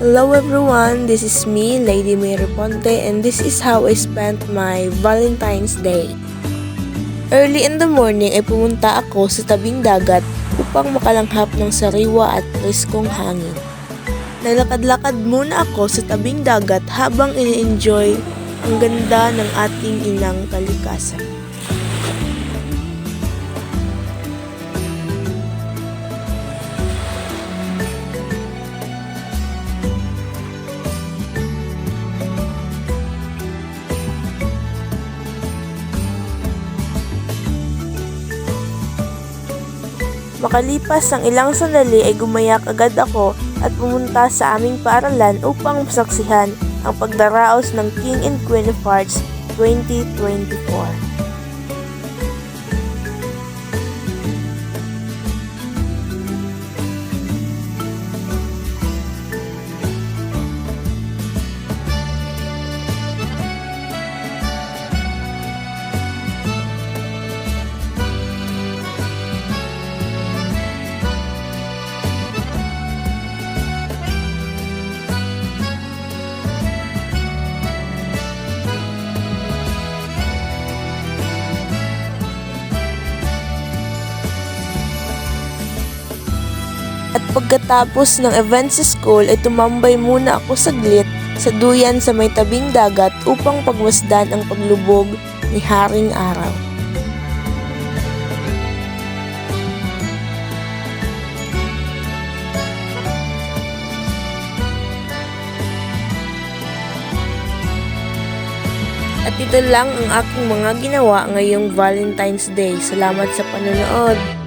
Hello everyone, this is me, Lady Mary Ponte, and this is how I spent my Valentine's Day. Early in the morning ay pumunta ako sa tabing dagat upang makalanghap ng sariwa at preskong hangin. Nalakad-lakad muna ako sa tabing dagat habang ini-enjoy ang ganda ng ating inang kalikasan. Makalipas ang ilang sandali ay gumayak agad ako at pumunta sa aming paaralan upang masaksihan ang pagdaraos ng King and Queen of Hearts 2024. At pagkatapos ng event sa school ay tumambay muna ako saglit sa duyan sa may tabing dagat upang pagmasdan ang paglubog ni Haring Araw. At ito lang ang aking mga ginawa ngayong Valentine's Day. Salamat sa panonood!